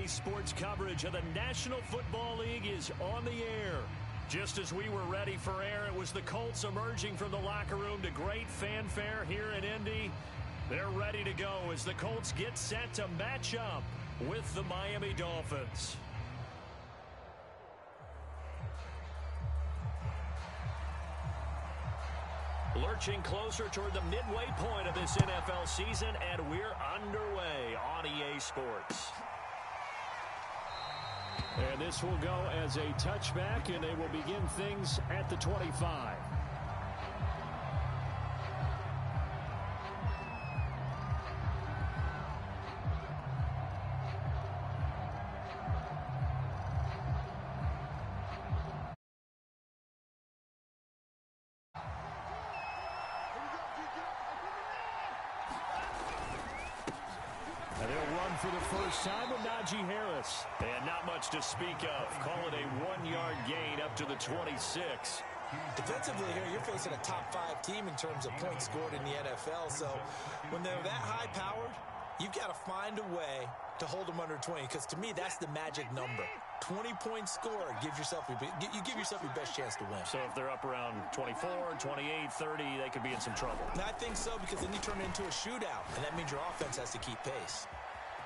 REA Sports coverage of the National Football League is on the air. Just as we were ready for air, it was the Colts emerging from the locker room to great fanfare here in Indy. They're ready to go as the Colts get set to match up with the Miami Dolphins. Lurching closer toward the midway point of this NFL season, and we're underway on EA Sports. And this will go as a touchback, and they will begin things at the 25. For the first time with Najee Harris. And not much to speak of. Call it a 1-yard gain up to the 26. Defensively here, you're facing a top-5 team in terms of points scored in the NFL. So when they're that high-powered, you've got to find a way to hold them under 20. Because to me, that's the magic number. 20-point score gives yourself you give yourself your best chance to win. So if they're up around 24, 28, 30, they could be in some trouble. And I think so, because then you turn it into a shootout, and that means your offense has to keep pace.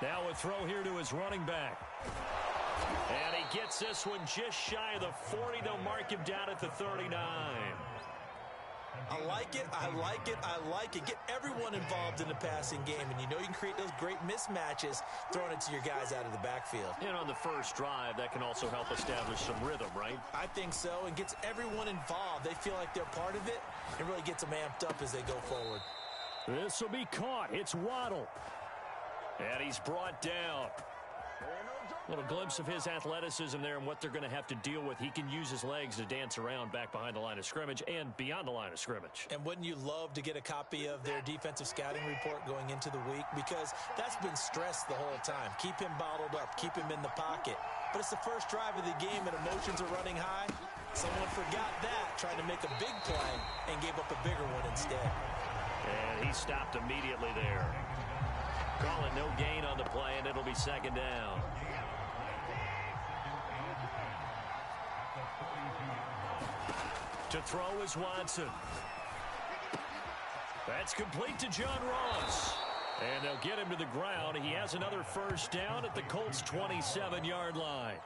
Now a throw here to his running back. And he gets this one just shy of the 40. They'll mark him down at the 39. I like it, I like it, I like it. Get everyone involved in the passing game, and you know you can create those great mismatches throwing it to your guys out of the backfield. And on the first drive, that can also help establish some rhythm, right? I think so, and gets everyone involved. They feel like they're part of it, and really gets them amped up as they go forward. This will be caught. It's Waddle. And he's brought down. A little glimpse of his athleticism there and what they're going to have to deal with. He can use his legs to dance around back behind the line of scrimmage and beyond the line of scrimmage. And wouldn't you love to get a copy of their defensive scouting report going into the week? Because that's been stressed the whole time. Keep him bottled up. Keep him in the pocket. But it's the first drive of the game and emotions are running high. Someone forgot that, trying to make a big play, and gave up a bigger one instead. And he stopped immediately there. Call it no gain on the play, and it'll be second down. To throw is Watson. That's complete to John Ross. And they'll get him to the ground. He has another first down at the Colts' 27-yard line.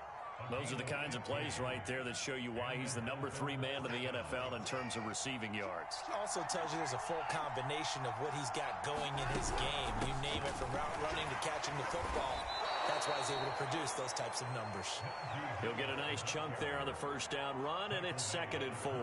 Those are the kinds of plays right there that show you why he's the number 3 man in the NFL in terms of receiving yards. Also tells you there's a full combination of what he's got going in his game. You name it, from route running to catching the football. That's why he's able to produce those types of numbers. He'll get a nice chunk there on the first down run, and it's 2nd and 4.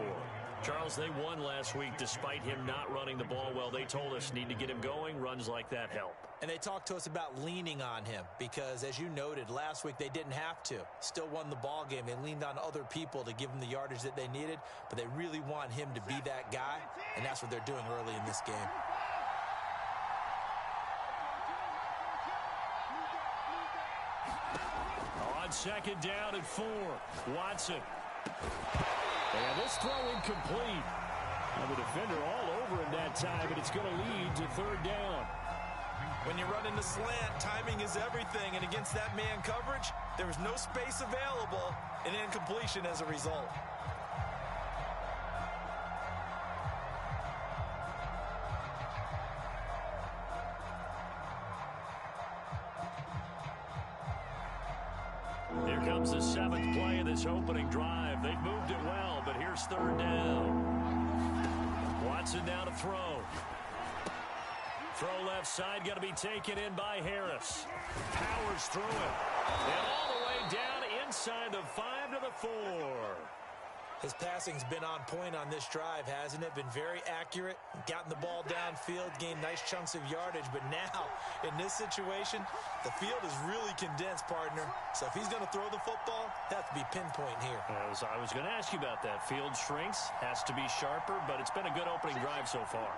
Charles, they won last week despite him not running the ball well. They told us need to get him going. Runs like that help. And they talked to us about leaning on him because, as you noted, last week they didn't have to. Still won the ball game. They leaned on other people to give them the yardage that they needed, but they really want him to be that guy, and that's what they're doing early in this game. On 2nd down and 4, Watson. And this throw incomplete. And the defender all over him that time, but it's going to lead to 3rd down. When you run in the slant, timing is everything, and against that man coverage, there was no space available, and incompletion as a result. Here comes the 7th play of this opening drive. They've moved it well, but here's 3rd down. Watson now to throw. Throw left side, going to be taken in by Harris. Powers through it. And all the way down inside the 5 to the 4. His passing's been on point on this drive, hasn't it? Been very accurate, gotten the ball downfield, gained nice chunks of yardage. But now, in this situation, the field is really condensed, partner. So if he's going to throw the football, it has to be pinpoint here. I was going to ask you about that. Field shrinks, has to be sharper, but it's been a good opening drive so far.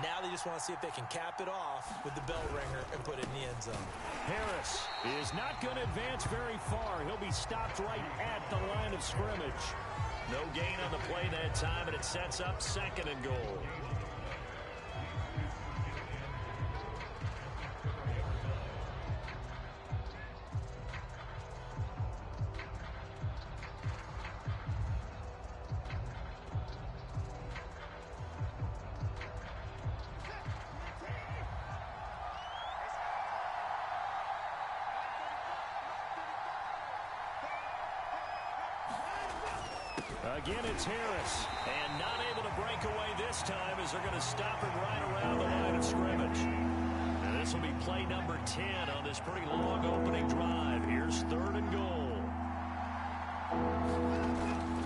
Now they just want to see if they can cap it off with the bell ringer and put it in the end zone. Harris is not going to advance very far. He'll be stopped right at the line of scrimmage. No gain on the play that time, and it sets up 2nd and goal. Again, it's Harris. And not able to break away this time as they're going to stop it right around the line of scrimmage. And this will be play number 10 on this pretty long opening drive. Here's 3rd and goal.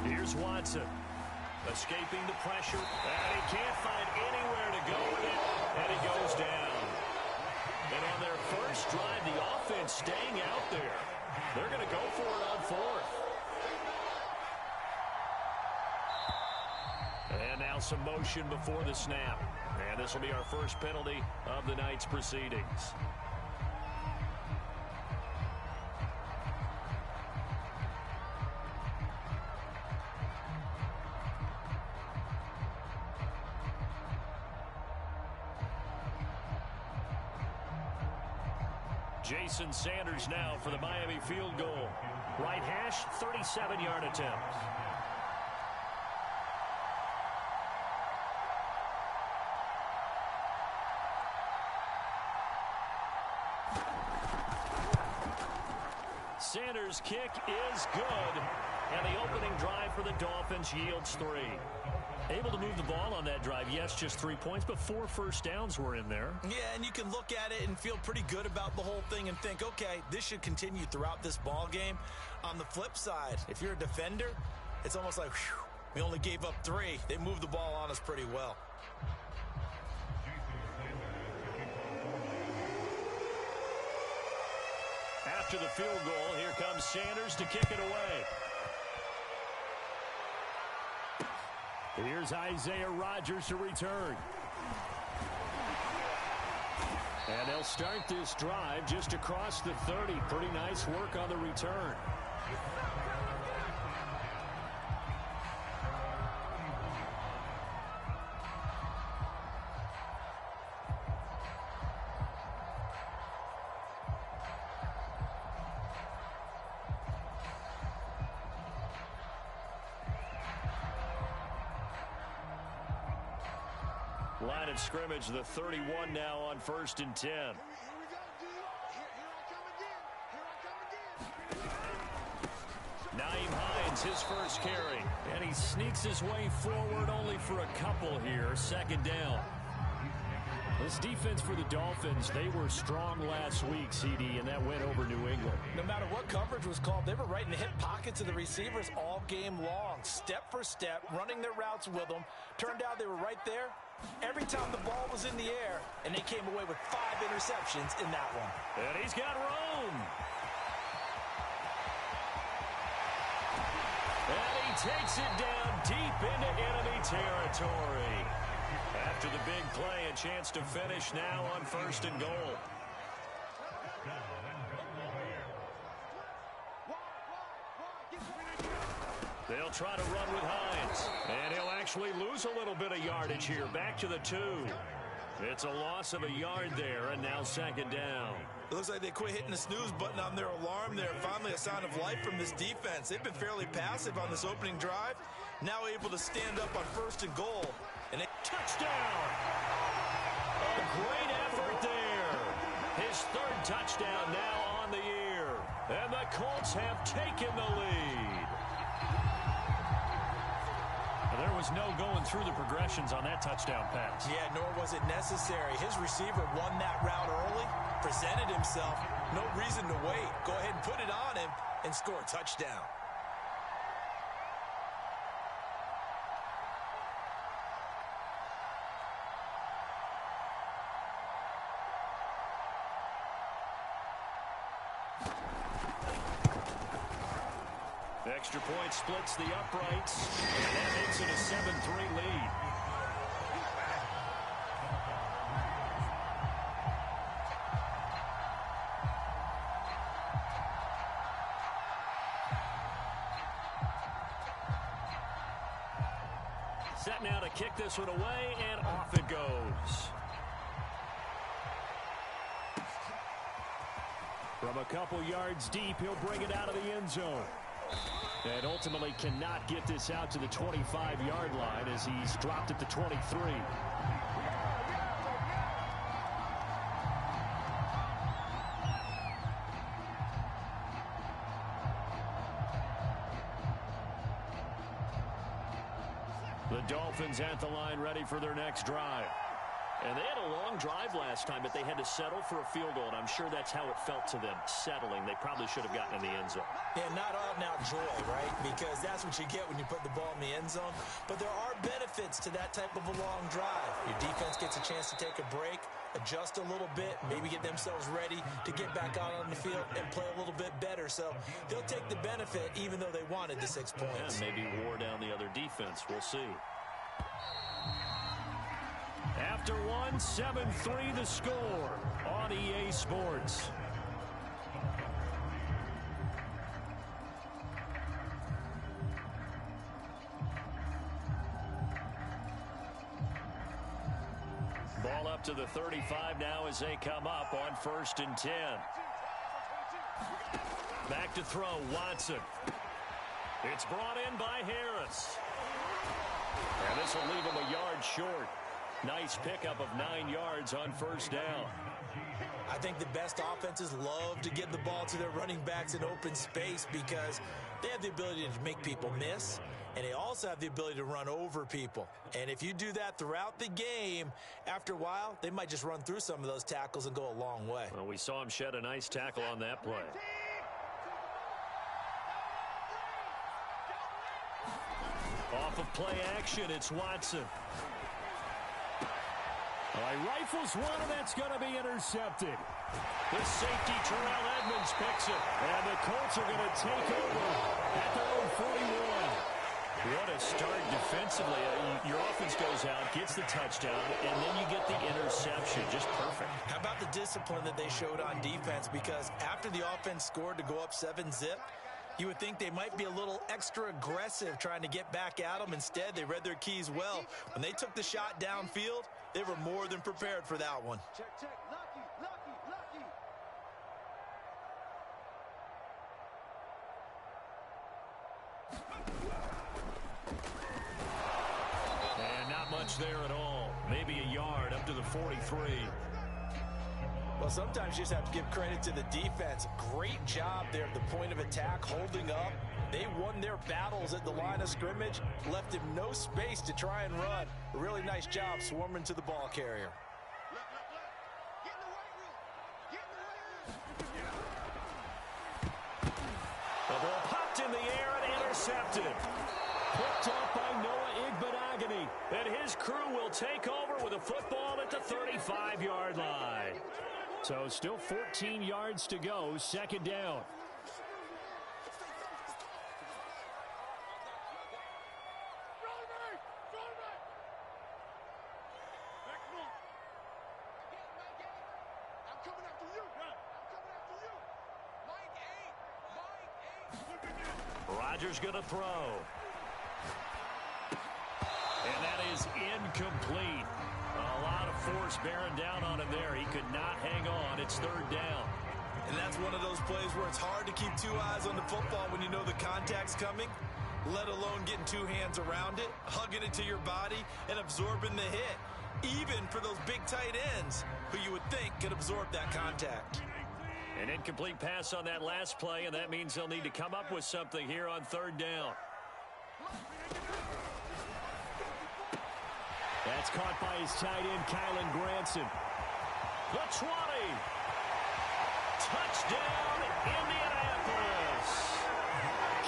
Here's Watson. Escaping the pressure. And he can't find anywhere to go with it. And he goes down. And on their first drive, the offense staying out there. They're going to go for it on 4th. And now some motion before the snap. And this will be our first penalty of the night's proceedings. Jason Sanders now for the Miami field goal. Right hash, 37-yard attempt. Sanders' kick is good, and the opening drive for the Dolphins yields 3. Able to move the ball on that drive. Yes, just 3 points, but 4 first downs were in there. Yeah, and you can look at it and feel pretty good about the whole thing and think, okay, this should continue throughout this ball game. On the flip side, if you're a defender, it's almost like, whew, we only gave up 3. They moved the ball on us pretty well. After the field goal, here comes Sanders to kick it away. Here's Isaiah Rodgers to return. And they'll start this drive just across the 30. Pretty nice work on the return. Line of scrimmage, the 31 now on 1st and 10. Nyheim Hines, his first carry. And he sneaks his way forward only for a couple here. 2nd down. This defense for the Dolphins, they were strong last week, CD, and that went over New England. No matter what coverage was called, they were right in the hip pockets of the receivers all game long. Step for step, running their routes with them. Turned out they were right there every time the ball was in the air, and they came away with 5 interceptions in that one. And he's got room. And he takes it down deep into enemy territory. After the big play, a chance to finish now on 1st and goal. They'll try to run with Hines. And he'll actually lose a little bit of yardage here. Back to the 2. It's a loss of a yard there, and now 2nd down. It looks like they quit hitting the snooze button on their alarm there. Finally a sign of life from this defense. They've been fairly passive on this opening drive. Now able to stand up on 1st and goal. And a touchdown! A great effort there. His 3rd touchdown now on the year. And the Colts have taken the lead. There was no going through the progressions on that touchdown pass. Yeah, nor was it necessary. His receiver won that route early, presented himself. No reason to wait. Go ahead and put it on him and score a touchdown. Extra point splits the uprights, and that makes it a 7-3 lead. Set now to kick this one away, and off it goes. From a couple yards deep, he'll bring it out of the end zone. And ultimately cannot get this out to the 25-yard line as he's dropped at the 23. The Dolphins at the line ready for their next drive. And they had a long drive last time, but they had to settle for a field goal, and I'm sure that's how it felt to them, settling. They probably should have gotten in the end zone. Yeah, not out-and-out joy, right? Because that's what you get when you put the ball in the end zone. But there are benefits to that type of a long drive. Your defense gets a chance to take a break, adjust a little bit, maybe get themselves ready to get back out on the field and play a little bit better. So they'll take the benefit even though they wanted the 6 points. Yeah, maybe wore down the other defense. We'll see. After one, 7-3 the score on EA Sports. Ball up to the 35 now as they come up on 1st and 10. Back to throw, Watson. It's brought in by Harris. And this will leave him a yard short. Nice pickup of 9 yards on 1st down. I think the best offenses love to get the ball to their running backs in open space because they have the ability to make people miss, and they also have the ability to run over people. And if you do that throughout the game, after a while, they might just run through some of those tackles and go a long way. Well, we saw him shed a nice tackle on that play. Off of play action, it's Watson. Rifles one, and that's going to be intercepted. The safety, Terrell Edmonds, picks it. And the Colts are going to take over at their own 41. What a start defensively. Your offense goes out, gets the touchdown, and then you get the interception. Just perfect. How about the discipline that they showed on defense? Because after the offense scored to go up 7-zip, you would think they might be a little extra aggressive trying to get back at them. Instead, they read their keys well. When they took the shot downfield, they were more than prepared for that one. Check, check. Lucky, lucky, lucky. And not much there at all. Maybe a yard up to the 43. Well, sometimes you just have to give credit to the defense. Great job there at the point of attack, holding up. They won their battles at the line of scrimmage, left him no space to try and run. A really nice job swarming to the ball carrier. Get in the right room. Get in the right room. The ball popped in the air and intercepted. Picked up by Noah Igbenogany. And his crew will take over with a football at the 35-yard line. So still 14 yards to go, 2nd down. Rodgers going to throw. And that is incomplete. A lot of force bearing down on him there. He could not hang on. It's 3rd down. And that's one of those plays where it's hard to keep 2 eyes on the football when you know the contact's coming, let alone getting 2 hands around it, hugging it to your body, and absorbing the hit. Even for those big tight ends who you would think could absorb that contact. An incomplete pass on that last play, and that means they'll need to come up with something here on 3rd down. That's caught by his tight end, Kylan Granson. The 20. Touchdown, Indianapolis.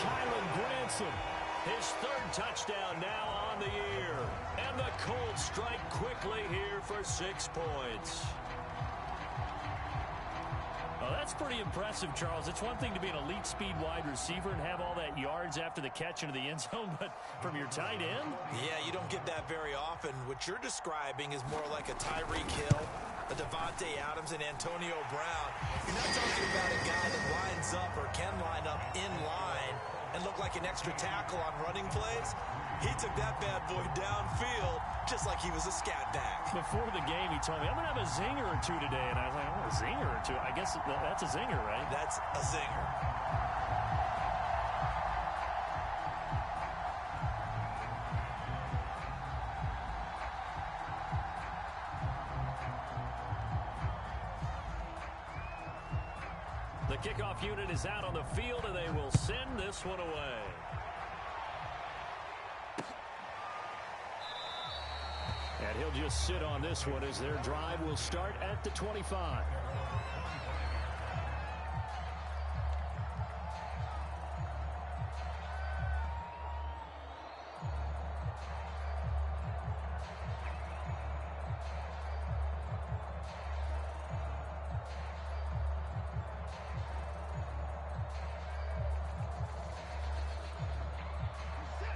Kylan Granson, his 3rd touchdown now on the year. And the Colts strike quickly here for 6 points. Well, that's pretty impressive, Charles. It's one thing to be an elite speed wide receiver and have all that yards after the catch into the end zone, but from your tight end? Yeah, you don't get that very often. What you're describing is more like a Tyreek Hill, a Devontae Adams, and Antonio Brown. You're not talking about a guy that lines up or can line up in line and look like an extra tackle on running plays. He took that bad boy downfield just like he was a scat back. Before the game, he told me, I'm going to have a zinger or 2 today. And I was like, oh, a zinger or 2? I guess that's a zinger, right? That's a zinger. The kickoff unit is out on the field, and they will send this one away. he'll just sit on this one as their drive will start at the 25.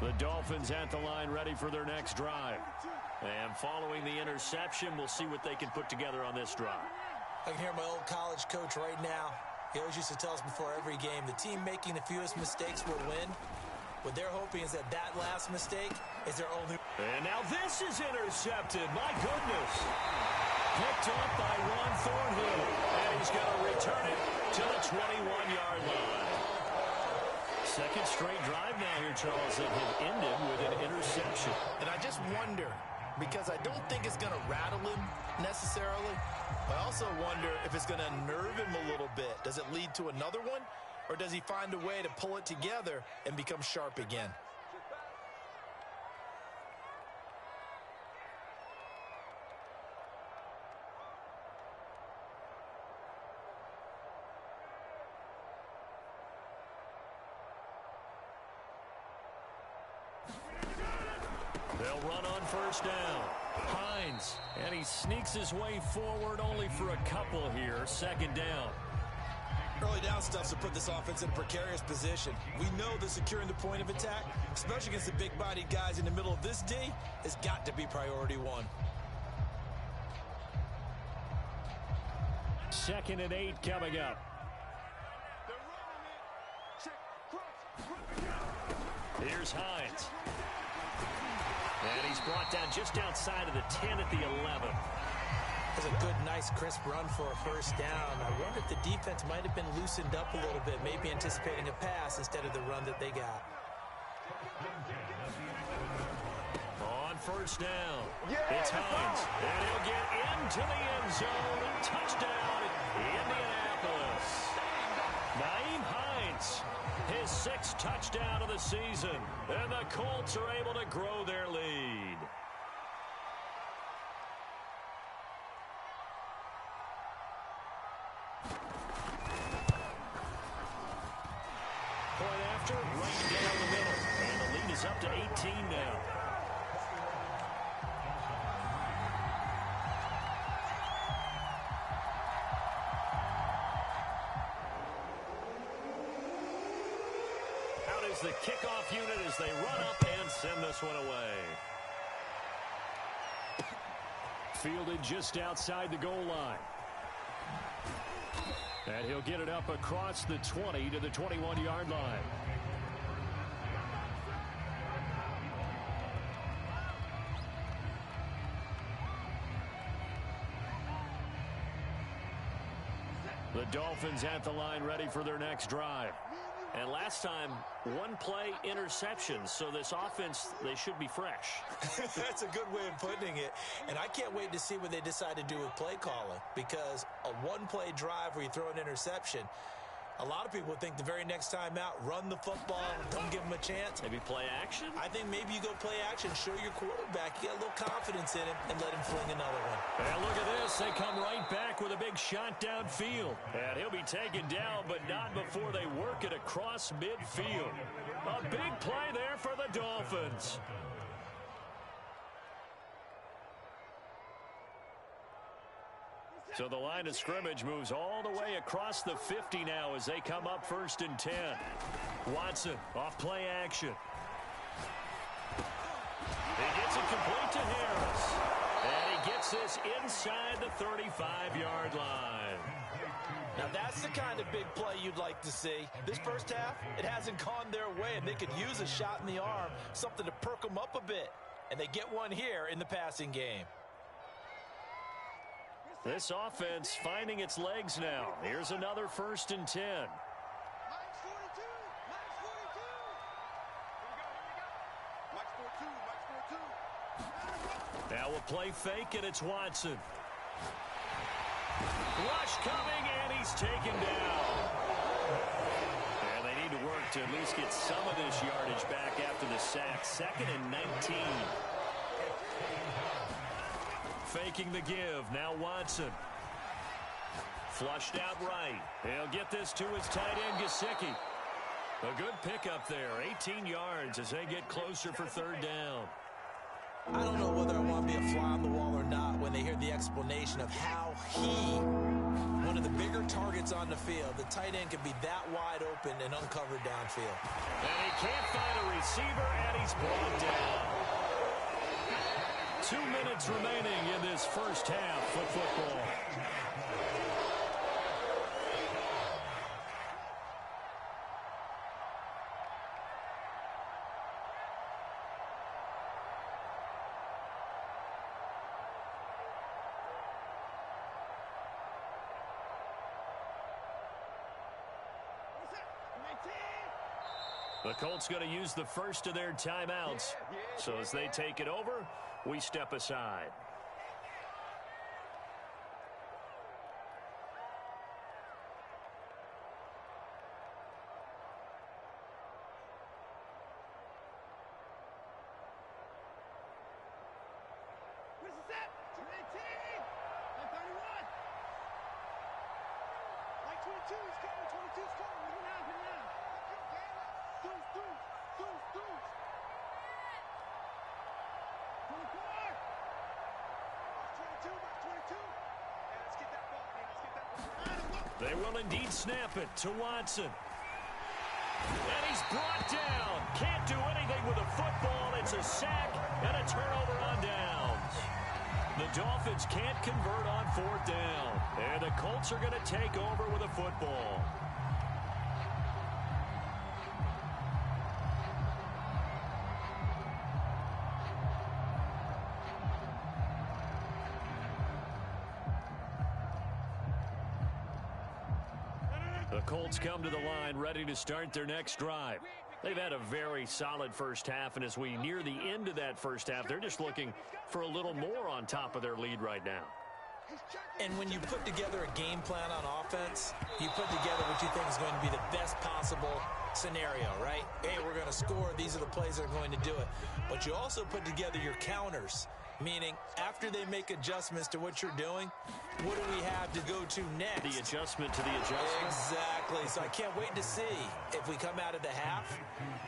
The Dolphins at the line ready for their next drive. And following the interception, we'll see what they can put together on this drive. I can hear my old college coach right now. He always used to tell us before every game, the team making the fewest mistakes will win. What they're hoping is that that last mistake is their only... And now this is intercepted. My goodness. Picked up by Ron Thornhill. And he's going to return it to the 21-yard line. Second straight drive now here, Charles, that have ended with an interception. And I just wonder, because I don't think it's going to rattle him necessarily, but I also wonder if it's going to nerve him a little bit. Does it lead to another one, or does he find a way to pull it together and become sharp again? They'll run on first down. Phins, and he sneaks his way forward only for a couple here. Second down. Early down stuff to put this offense in a precarious position. We know that securing the point of attack, especially against the big-bodied guys in the middle of this D, has got to be priority one. 2nd and 8 coming up. Here's Phins. And he's brought down just outside of the 10 at the 11. That's a good, nice, crisp run for a first down. I wonder if the defense might have been loosened up a little bit, maybe anticipating a pass instead of the run that they got. On first down, it's Phins. And he'll get into the end zone. Touchdown, Indianapolis. Nyheim Hines, his 6th touchdown of the season. And the Colts are able to grow their lead. Point after, right down the middle. And the lead is up to 18 now. Out is the kickoff unit as they run up and send this one away. Fielded just outside the goal line. And he'll get it up across the 20 to the 21-yard line. The Dolphins at the line ready for their next drive. And last time, one play interception, so this offense, they should be fresh. That's a good way of putting it. And I can't wait to see what they decide to do with play calling, because a one-play drive where you throw an interception, a lot of people think the very next time out, run the football, don't give them a chance. Maybe play action? I think maybe you go play action, show your quarterback, you got a little confidence in him, and let him fling another one. And look at this. They come right back with a big shot downfield. And he'll be taken down, but not before they work it across midfield. A big play there for the Dolphins. So the line of scrimmage moves all the way across the 50 now as they come up 1st and 10. Watson off play action. He gets it complete to Harris. And he gets this inside the 35-yard line. Now that's the kind of big play you'd like to see. This first half, it hasn't gone their way, and they could use a shot in the arm, something to perk them up a bit. And they get one here in the passing game. This offense finding its legs now. Here's another 1st and 10. Now a play fake, and it's Watson. Rush coming, and he's taken down. And they need to work to at least get some of this yardage back after the sack. 2nd and 19. faking the give. Now Watson. Flushed out right. He'll get this to his tight end, Gesicki. A good pickup there. 18 yards as they get closer for third down. I don't know whether I want to be a fly on the wall or not when they hear the explanation of how one of the bigger targets on the field, the tight end can be that wide open and uncovered downfield. And he can't find a receiver, and he's brought down. 2 minutes remaining in this first half of football. The Colts going to use the first of their timeouts. So as they take it over, we step aside. Where's the set? 219! 131! Like 22 is coming, 22 is coming. Put it down, put it down. Deuce, deuce, deuce, deuce. 24! 22, back 22. Yeah, let's get that ball, man. Let's get that ball. They will indeed snap it to Watson. And he's brought down. Can't do anything with a football. It's a sack and a turnover on downs. The Dolphins can't convert on fourth down. And the Colts are going to take over with a football. The Colts come to the line ready to start their next drive. They've had a very solid first half, and as we near the end of that first half, they're just looking for a little more on top of their lead right now. And when you put together a game plan on offense, you put together what you think is going to be the best possible scenario, right? Hey, we're going to score. These are the plays that are going to do it. But you also put together your counters, meaning after they make adjustments to what you're doing, what do we have to go to next? The adjustment to the adjustment. Exactly. So I can't wait to see if we come out of the half,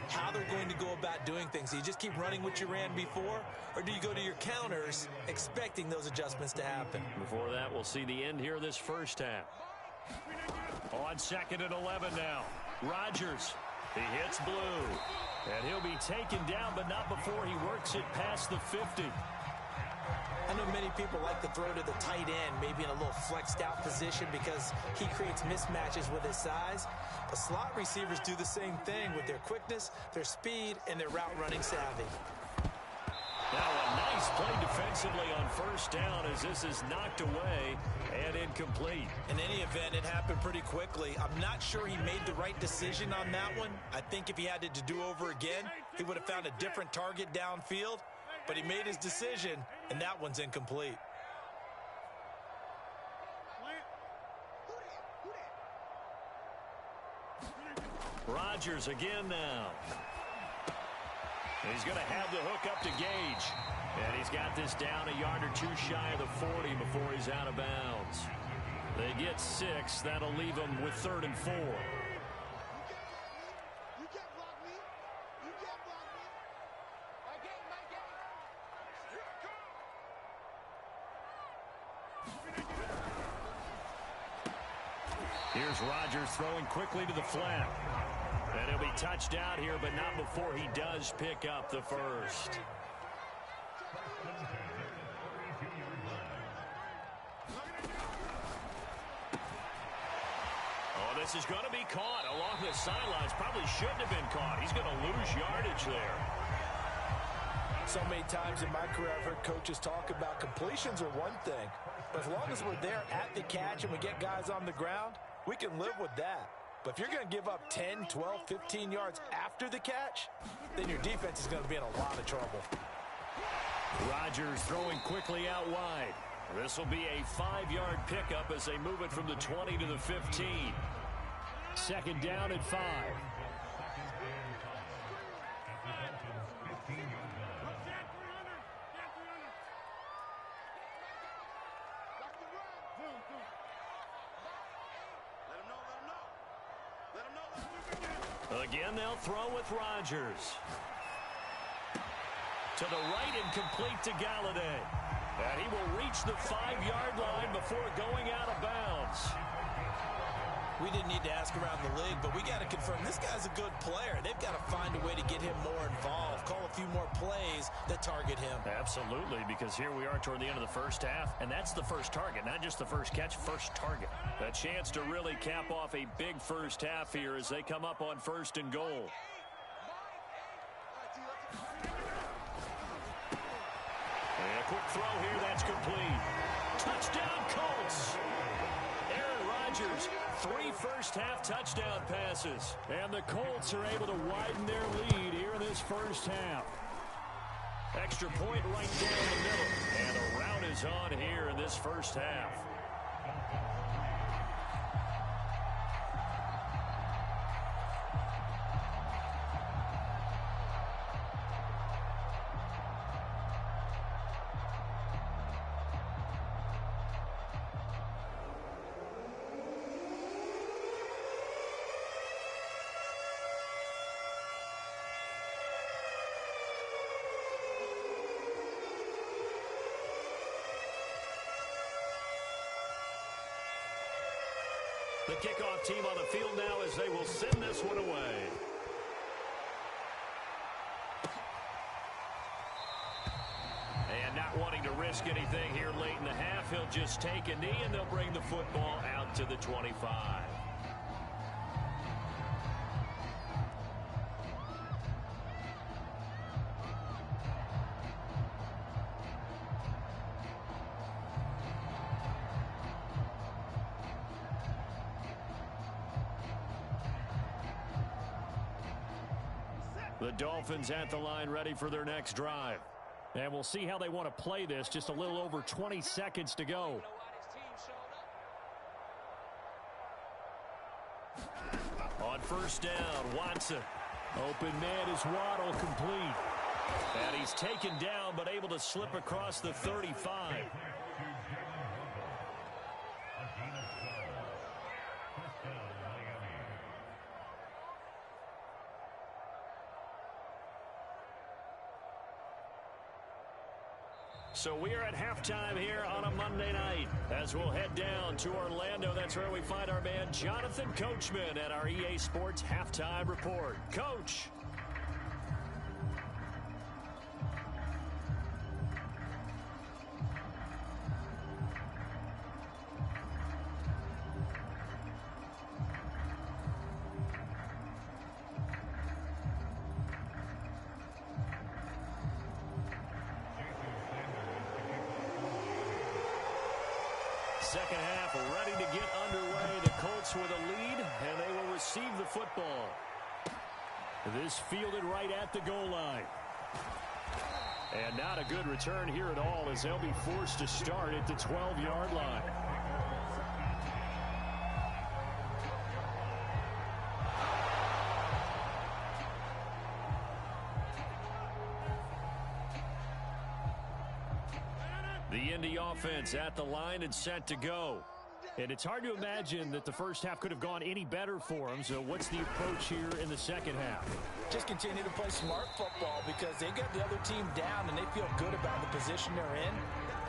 how they're going to go about doing things. Do you just keep running what you ran before, or do you go to your counters expecting those adjustments to happen? Before that, we'll see the end here of this first half. On 2nd and 11 now. Rodgers. He hits blue. And he'll be taken down, but not before he works it past the 50. I know many people like to throw to the tight end, maybe in a little flexed out position because he creates mismatches with his size. But slot receivers do the same thing with their quickness, their speed, and their route running savvy. Now a nice play defensively on first down as this is knocked away and incomplete. In any event, it happened pretty quickly. I'm not sure he made the right decision on that one. I think if he had it to do over again, he would have found a different target downfield. But he made his decision, and that one's incomplete. Rodgers again now. He's going to have the hook up to Gage. And he's got this down a yard or two shy of the 40 before he's out of bounds. They get 6. That'll leave them with 3rd and 4. Here's Rodgers throwing quickly to the flat. And he'll be touched out here, but not before he does pick up the first. Oh, this is going to be caught along the sidelines. Probably shouldn't have been caught. He's going to lose yardage there. So many times in my career, I've heard coaches talk about completions are one thing. But as long as we're there at the catch and we get guys on the ground, we can live with that. But if you're going to give up 10, 12, 15 yards after the catch, then your defense is going to be in a lot of trouble. Rodgers throwing quickly out wide. This will be a 5-yard pickup as they move it from the 20 to the 15. 2nd down at 5. Again, they'll throw with Rodgers. To the right and complete to Galladay. And he will reach the 5-yard line before going out of bounds. We didn't need to ask around the league, but we got to confirm this guy's a good player. They've got to find a way to get him more involved, call a few more plays that target him. Absolutely, because here we are toward the end of the first half, and that's the first target, not just the first catch, first target. A chance to really cap off a big first half here as they come up on 1st and goal. And a quick throw here, that's complete. Touchdown, Colts! Aaron Rodgers, 3 first-half touchdown passes. And the Colts are able to widen their lead here in this first half. Extra point right down the middle. And the rout is on here in this first half. The kickoff team on the field now as they will send this one away. And not wanting to risk anything here late in the half, he'll just take a knee and they'll bring the football out to the 25. The Dolphins at the line ready for their next drive. And we'll see how they want to play this. Just a little over 20 seconds to go. On 1st down, Watson. Open man is Waddle, complete. And he's taken down but able to slip across the 35. So we are at halftime here on a Monday night. As we'll head down to Orlando, that's where we find our man Jonathan Coachman at our EA Sports Halftime Report. Coach. Second half ready to get underway. The Colts with a lead, and they will receive the football. This fielded right at the goal line. And not a good return here at all as they'll be forced to start at the 12-yard line. The Indy offense at the line and set to go. And it's hard to imagine that the first half could have gone any better for them. So what's the approach here in the second half? Just continue to play smart football because they got the other team down and they feel good about the position they're in.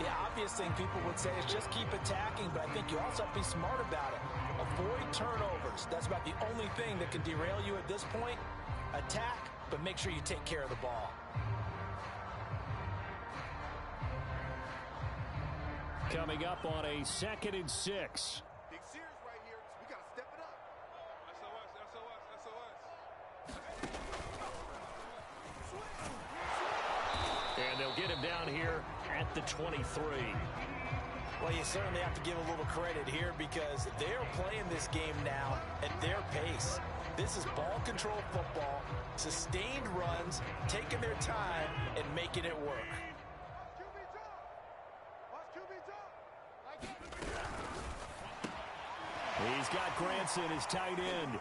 The obvious thing people would say is just keep attacking, but I think you also have to be smart about it. Avoid turnovers. That's about the only thing that can derail you at this point. Attack, but make sure you take care of the ball. Coming up on a 2nd and 6. Big series right here. We got to step it up. SOS. And they'll get him down here at the 23. Well, you certainly have to give a little credit here because they're playing this game now at their pace. This is ball control football, sustained runs, taking their time, and making it work. He's got Granson, his tight end.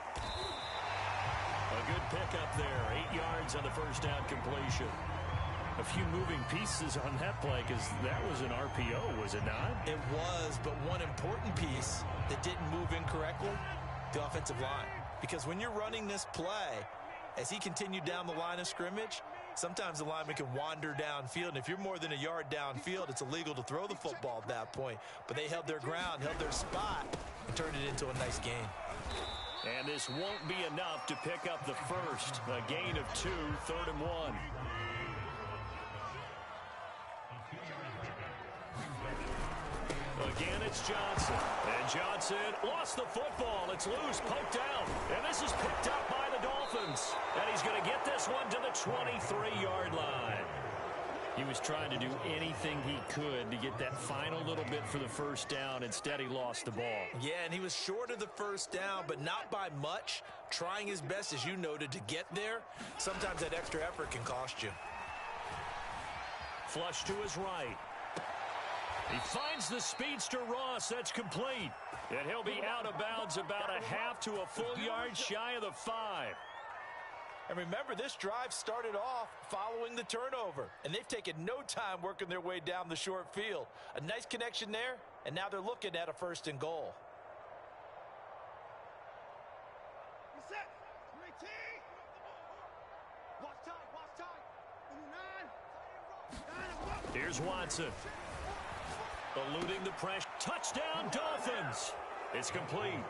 A good pickup there. 8 yards on the first down completion. A few moving pieces on that play because that was an RPO, was it not? It was, but one important piece that didn't move incorrectly, the offensive line. because when you're running this play, as he continued down the line of scrimmage, sometimes the lineman can wander downfield, and if you're more than a yard downfield, it's illegal to throw the football at that point. But they held their ground, held their spot, and turned it into a nice gain. And this won't be enough to pick up the first. A gain of 2, 3rd and 1. Again, it's Johnson. And Johnson lost the football. It's loose, poked out. And this is picked up by the Dolphins. And he's going to get this one to the 23-yard line. He was trying to do anything he could to get that final little bit for the first down. Instead, he lost the ball. Yeah, and he was short of the first down, but not by much. Trying his best, as you noted, to get there. Sometimes that extra effort can cost you. Flush to his right. He finds the speedster Ross. That's complete. And he'll be out of bounds about a half to a full yard shy of the 5. And remember, this drive started off following the turnover, and they've taken no time working their way down the short field. A nice connection there, and now they're looking at a 1st and goal. Set. 19. Watch time. 9. Here's Watson. Eluding the pressure. Touchdown, Dolphins. It's complete.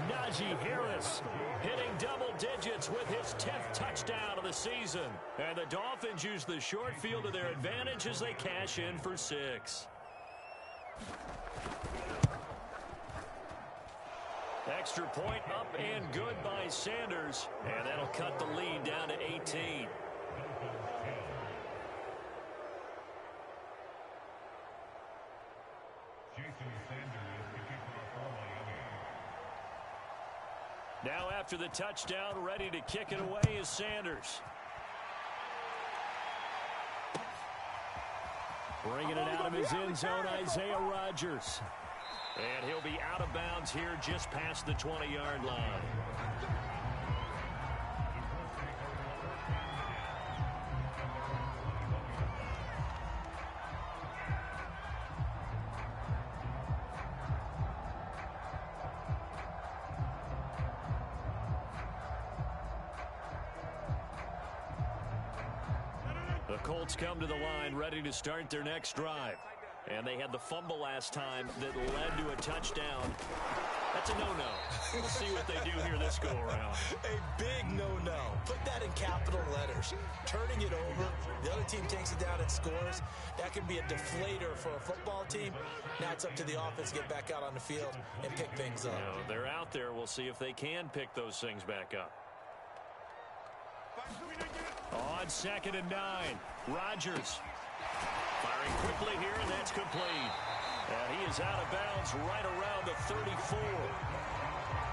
Najee Harris hitting double digits with his 10th touchdown of the season. And the Dolphins use the short field to their advantage as they cash in for 6. Extra point up and good by Sanders. And that'll cut the lead down to 18. Now after the touchdown, ready to kick it away is Sanders. Bringing it out of his end zone, Isaiah Rodgers. And he'll be out of bounds here just past the 20-yard line. The Colts come to the line ready to start their next drive. And they had the fumble last time that led to a touchdown. That's a no-no. We'll see what they do here this go-around. A big no-no. Put that in capital letters. Turning it over, the other team takes it down and scores. That can be a deflator for a football team. Now it's up to the offense to get back out on the field and pick things up. They're out there. We'll see if they can pick those things back up. On 2nd and 9, Rodgers firing quickly here, and that's complete. And he is out of bounds right around the 34.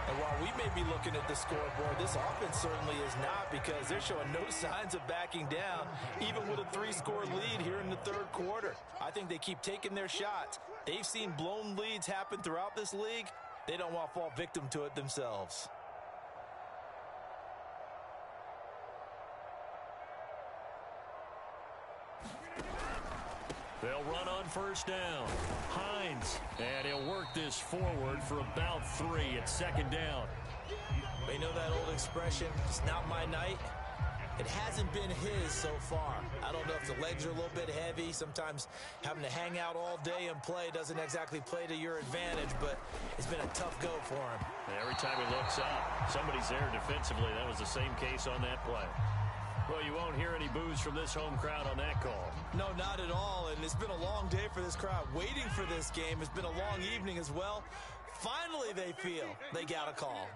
And while we may be looking at the scoreboard, this offense certainly is not, because they're showing no signs of backing down, even with a 3-score lead here in the 3rd quarter. I think they keep taking their shots. They've seen blown leads happen throughout this league. They don't want to fall victim to it themselves. They'll run on 1st down. Hines, and he'll work this forward for about 3 at 2nd down. You know that old expression, it's not my night? It hasn't been his so far. I don't know if the legs are a little bit heavy. Sometimes having to hang out all day and play doesn't exactly play to your advantage, but it's been a tough go for him. Every time he looks up, somebody's there defensively. That was the same case on that play. Well, you won't hear any boos from this home crowd on that call. No, not at all, and it's been a long day for this crowd. Waiting for this game. It's been a long evening as well. Finally, they feel they got a call.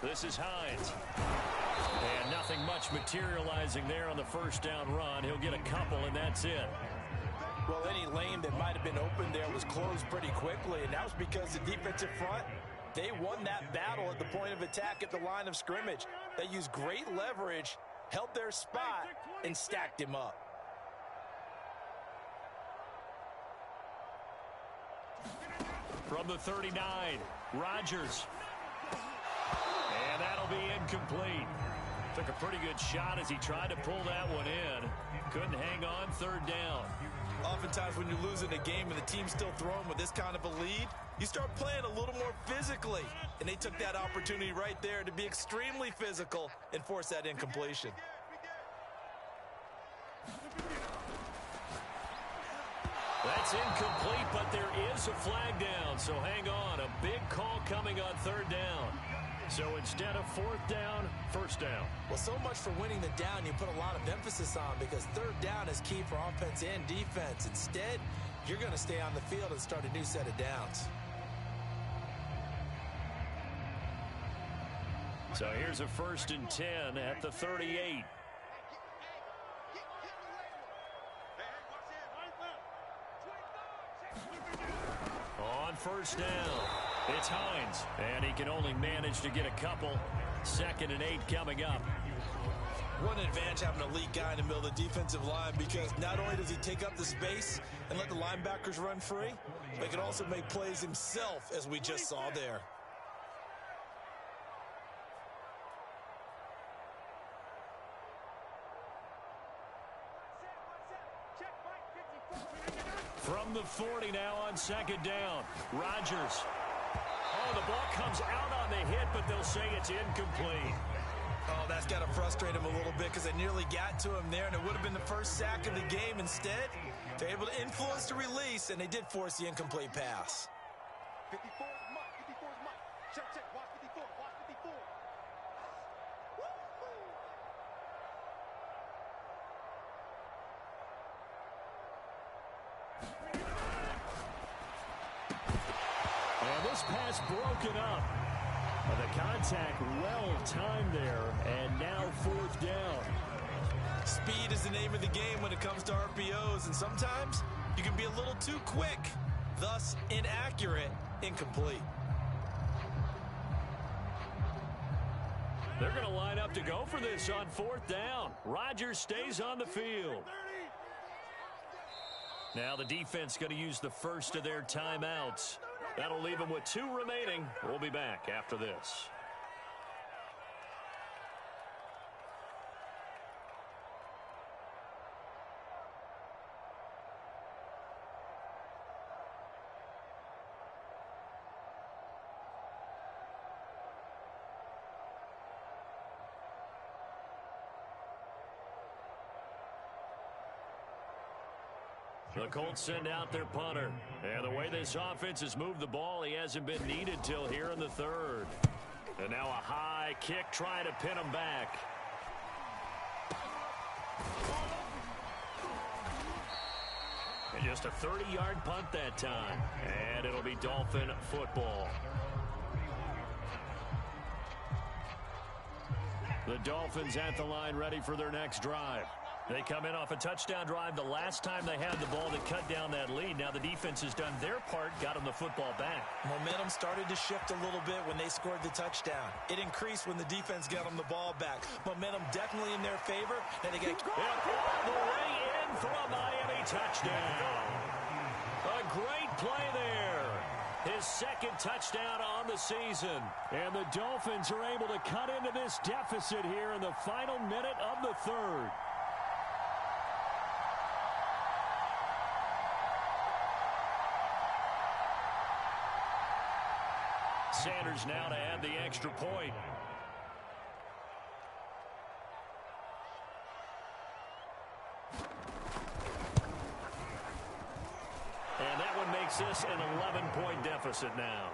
This is Hines. And nothing much materializing there on the 1st down run. He'll get a couple, and that's it. Well, any lane that might have been open there was closed pretty quickly, and that was because the defensive front, they won that battle at the point of attack at the line of scrimmage. They used great leverage, held their spot, and stacked him up. From the 39, Rodgers. And that'll be incomplete. Took a pretty good shot as he tried to pull that one in. Couldn't hang on, third down. Oftentimes when you're losing a game and the team's still throwing with this kind of a lead, you start playing a little more physically. And they took that opportunity right there to be extremely physical and force that incompletion. That's incomplete, but there is a flag down, so hang on. A big call coming on third down. So instead of fourth down, first down. Well, so much for winning the down you put a lot of emphasis on, because third down is key for offense and defense. Instead, you're going to stay on the field and start a new set of downs. So here's a 1st and 10 at the 38. On first down, it's Hines, and he can only manage to get a couple. 2nd and 8 coming up. One advantage having an elite guy in the middle of the defensive line, because not only does he take up the space and let the linebackers run free, but he can also make plays himself, as we just saw there. From the 40 now on 2nd down. Rodgers. Oh, the ball comes out on the hit, but they'll say it's incomplete. Oh, that's got to frustrate him a little bit, because they nearly got to him there, and it would have been the first sack of the game. Instead, they're able to influence the release, and they did force the incomplete pass. 54 is Mike. 54 is Mike. Check, check. Watch 54. Watch 54. And this pass broken up. The contact well timed there, and now 4th down. Speed is the name of the game when it comes to RPOs, and sometimes you can be a little too quick, thus inaccurate, incomplete. They're going to line up to go for this on 4th down. Rodgers stays on the field. Now the defense going to use the first of their timeouts. That'll leave them with 2 remaining. We'll be back after this. The Colts send out their punter. And the way this offense has moved the ball, he hasn't been needed till here in the 3rd. And now a high kick trying to pin him back. And just a 30-yard punt that time. And it'll be Dolphin football. The Dolphins at the line, ready for their next drive. They come in off a touchdown drive the last time they had the ball to cut down that lead. Now the defense has done their part, got them the football back. Momentum started to shift a little bit when they scored the touchdown. It increased when the defense got them the ball back. Momentum definitely in their favor. And they get all the way in for a Miami touchdown. A great play there. His 2nd touchdown on the season. And the Dolphins are able to cut into this deficit here in the final minute of the 3rd. Sanders now to add the extra point. And that one makes this an 11-point deficit now.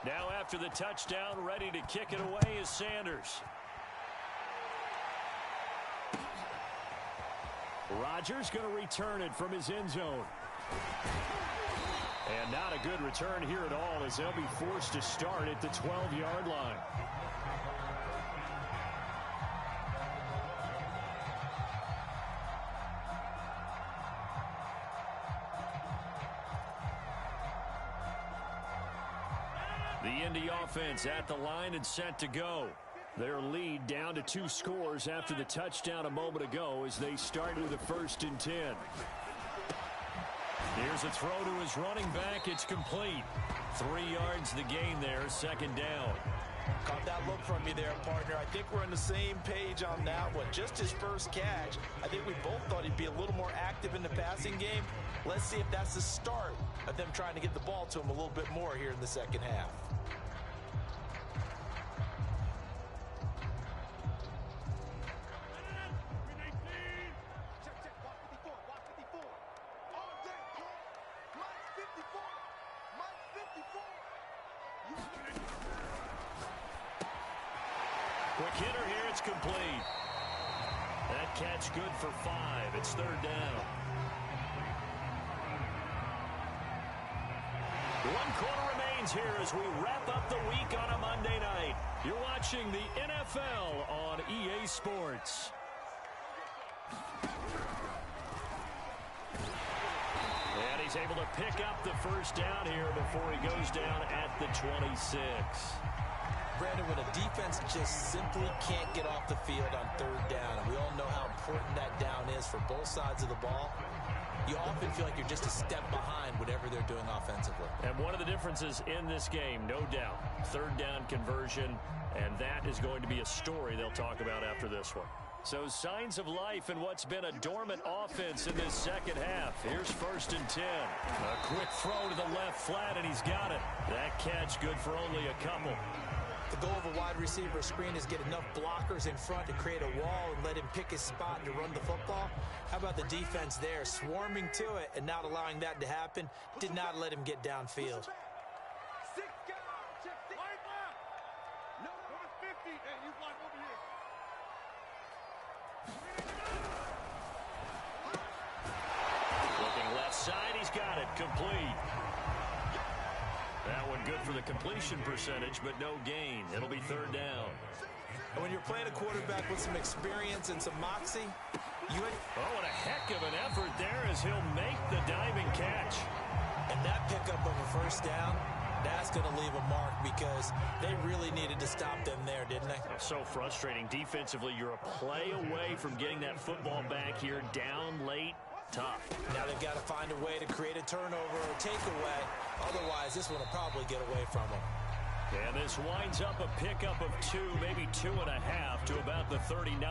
Now after the touchdown, ready to kick it away is Sanders. Rodgers going to return it from his end zone. And not a good return here at all, as they'll be forced to start at the 12-yard line. The Indy offense at the line and set to go. Their lead down to 2 scores after the touchdown a moment ago as they start with a 1st and 10. Here Here's a throw to his running back. It's complete. 3 yards the gain there, second down. Caught that look from you there, partner. I think we're on the same page on that one. Just his first catch, I think we both thought he'd be a little more active in the passing game. Let's see if that's the start of them trying to get the ball to him a little bit more here in the second half. Quick hitter here, it's complete. That catch good for 5. It's third down. 1 quarter remains here as we wrap up the week on a Monday night. You're watching the NFL on EA Sports. And he's able to pick up the first down here before he goes down at the 26. Brandon, when a defense just simply can't get off the field on third down, and we all know how important that down is for both sides of the ball, you often feel like you're just a step behind whatever they're doing offensively. And one of the differences in this game, no doubt, third down conversion, and that is going to be a story they'll talk about after this one. So signs of life in what's been a dormant offense in this second half. Here's 1st and 10. A quick throw to the left flat, and he's got it. That catch good for only a couple. The goal of a wide receiver screen is get enough blockers in front to create a wall and let him pick his spot to run the football. How about the defense there, swarming to it and not allowing that to happen? Did not let him get downfield. 6 guys. Check 6. Right left. No, number 50. Hey, you block over here. Looking left side, he's got it. Complete. That one good for the completion percentage, but no gain. It'll be third down. And when you're playing a quarterback with some experience and some moxie, Oh, and a heck of an effort there as he'll make the diving catch. And that pickup of a first down, that's going to leave a mark because they really needed to stop them there, didn't they? So frustrating. Defensively, you're a play away from getting that football back here down late. Tough. Now they've got to find a way to create a turnover or takeaway. Otherwise, this one will probably get away from them. And this winds up a pickup of 2, maybe 2.5 to about the 39.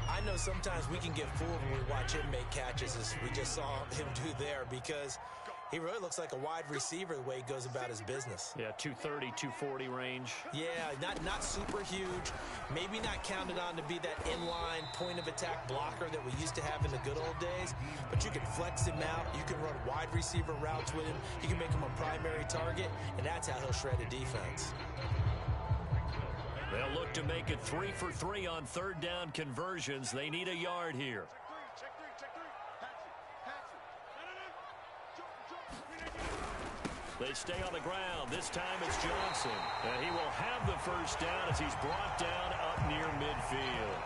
I know sometimes we can get fooled when we watch him make catches, as we just saw him do there, because he really looks like a wide receiver the way he goes about his business. Yeah, 230, 240 range. Yeah, not super huge. Maybe not counted on to be that inline point-of-attack blocker that we used to have in the good old days, but you can flex him out. You can run wide receiver routes with him. You can make him a primary target, and that's how he'll shred a defense. They'll look to make it 3 for 3 on third down conversions. They need a yard here. Check 3. They stay on the ground. This time it's Johnson. And he will have the first down as he's brought down up near midfield.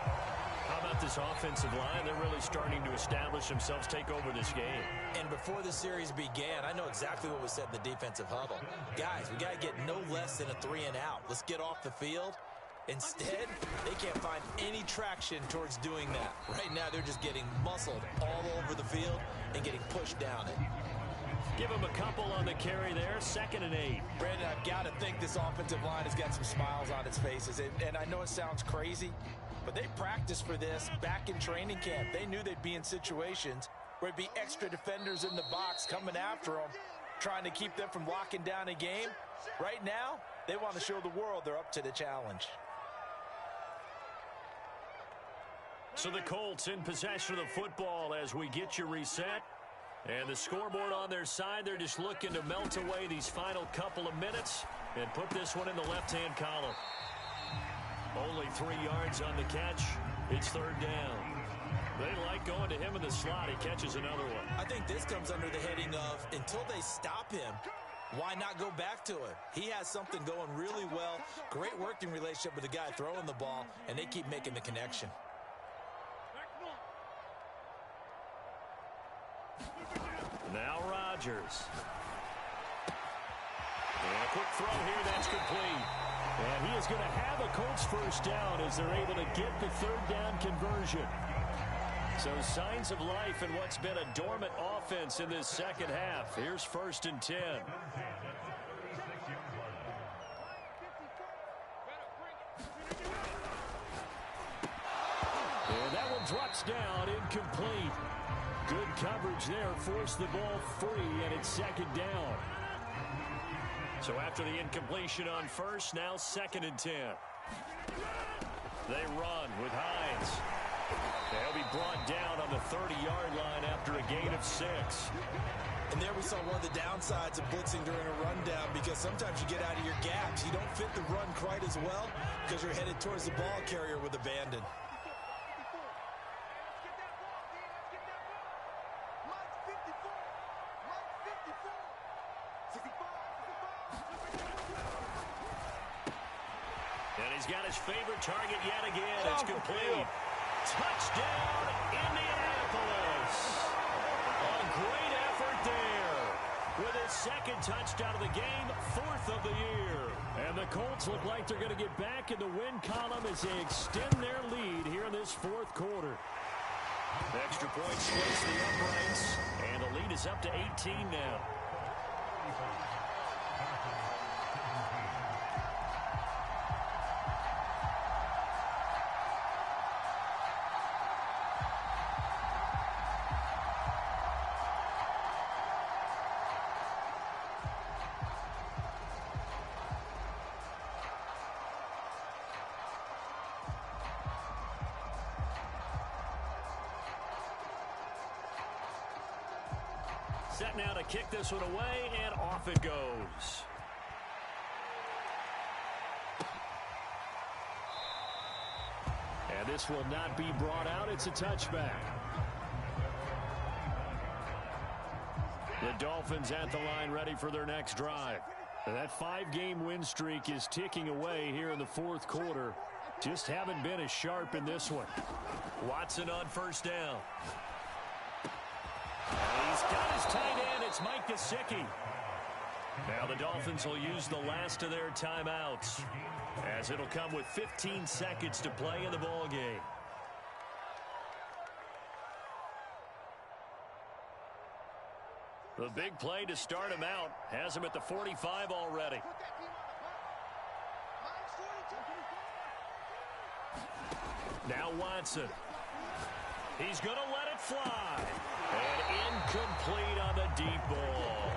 How about this offensive line? They're really starting to establish themselves, take over this game. And before the series began, I know exactly what was said in the defensive huddle. Guys, we got to get no less than a 3 and out. Let's get off the field. Instead, they can't find any traction towards doing that. Right now, they're just getting muscled all over the field and getting pushed down it. Give him a couple on the carry there. 2nd and 8. Brandon, I've got to think this offensive line has got some smiles on its faces. And I know it sounds crazy, but they practiced for this back in training camp. They knew they'd be in situations where it'd be extra defenders in the box coming after them, trying to keep them from locking down a game. Right now, they want to show the world they're up to the challenge. So the Colts in possession of the football as we get you reset. And the scoreboard on their side, they're just looking to melt away these final couple of minutes and put this one in the left-hand column. Only 3 yards on the catch. It's third down. They like going to him in the slot. He catches another one. I think this comes under the heading of, until they stop him, why not go back to him? He has something going really well. Great working relationship with the guy throwing the ball, and they keep making the connection. Now Rodgers. And a quick throw here, that's complete. And he is going to have a Colts first down as they're able to get the third down conversion. So signs of life in what's been a dormant offense in this second half. Here's 1st and 10. And that one drops down, incomplete. Good coverage there, forced the ball free, and it's 2nd down. So after the incompletion on 1st, now 2nd and 10. They run with Hines. They'll be brought down on the 30-yard line after a gain of 6. And there we saw one of the downsides of blitzing during a rundown, because sometimes you get out of your gaps. You don't fit the run quite as well because you're headed towards the ball carrier with abandon. And he's got his favorite target yet again. It's complete. Touchdown, Indianapolis. A great effort there. With his 2nd touchdown of the game, 4th of the year. And the Colts look like they're going to get back in the win column as they extend their lead here in this 4th quarter. Extra point splits the uprights, and the lead is up to 18 now. Set now to kick this one away, and off it goes. And this will not be brought out. It's a touchback. The Dolphins at the line, ready for their next drive. And that 5-game win streak is ticking away here in the 4th quarter. Just haven't been as sharp in this one. Watson on 1st down. He's got his tight end. It's Mike Gesicki. Now the Dolphins will use the last of their timeouts, as it'll come with 15 seconds to play in the ball game. The big play to start him out has him at the 45 already. Now Watson. He's going to let it fly. And incomplete on the deep ball.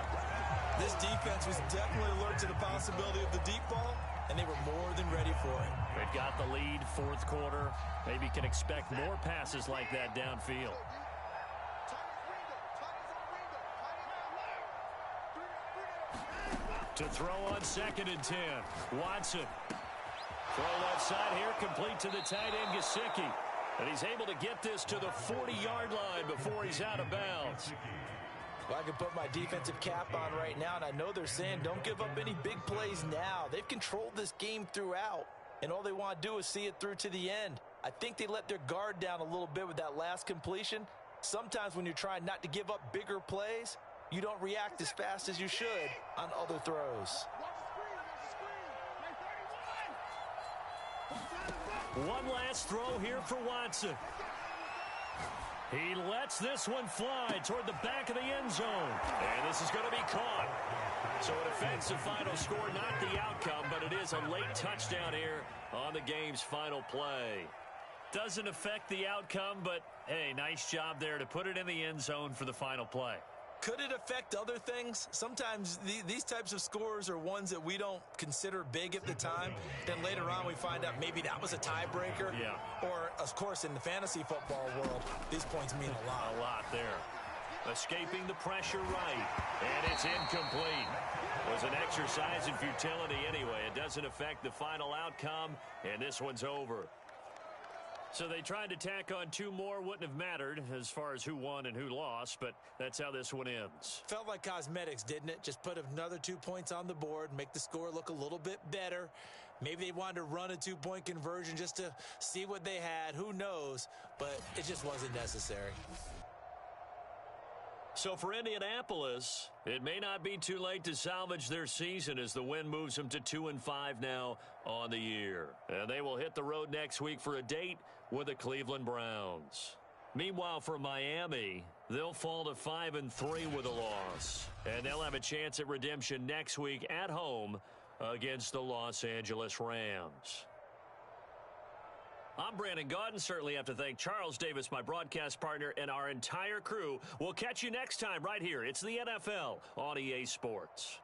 This defense was definitely alert to the possibility of the deep ball, and they were more than ready for it. They've got the lead, 4th quarter. Maybe can expect more passes like that downfield. To throw on 2nd and 10. Watson. Throw left side here, complete to the tight end, Gesicki. And he's able to get this to the 40-yard line before he's out of bounds. Well, I can put my defensive cap on right now, and I know they're saying don't give up any big plays now. They've controlled this game throughout, and all they want to do is see it through to the end. I think they let their guard down a little bit with that last completion. Sometimes when you're trying not to give up bigger plays, you don't react as fast as you should on other throws. One last throw here for Watson. He lets this one fly toward the back of the end zone. And this is going to be caught. So an offensive final score, not the outcome, but it is a late touchdown here on the game's final play. Doesn't affect the outcome, but, hey, nice job there to put it in the end zone for the final play. Could it affect other things? Sometimes these types of scores are ones that we don't consider big at the time. Then later on we find out maybe that was a tiebreaker. Yeah. Or, of course, in the fantasy football world, these points mean a lot. A lot there. Escaping the pressure right. And it's incomplete. It was an exercise in futility anyway. It doesn't affect the final outcome, and this one's over. So they tried to tack on 2 more. Wouldn't have mattered as far as who won and who lost, but that's how this one ends. Felt like cosmetics, didn't it? Just put another 2 points on the board, make the score look a little bit better. Maybe they wanted to run a 2-point conversion just to see what they had. Who knows? But it just wasn't necessary. So for Indianapolis, it may not be too late to salvage their season as the win moves them to 2-5 now on the year. And they will hit the road next week for a date with the Cleveland Browns. Meanwhile, for Miami, they'll fall to 5-3 with a loss. And they'll have a chance at redemption next week at home against the Los Angeles Rams. I'm Brandon Gaudin. Certainly have to thank Charles Davis, my broadcast partner, and our entire crew. We'll catch you next time right here. It's the NFL on EA Sports.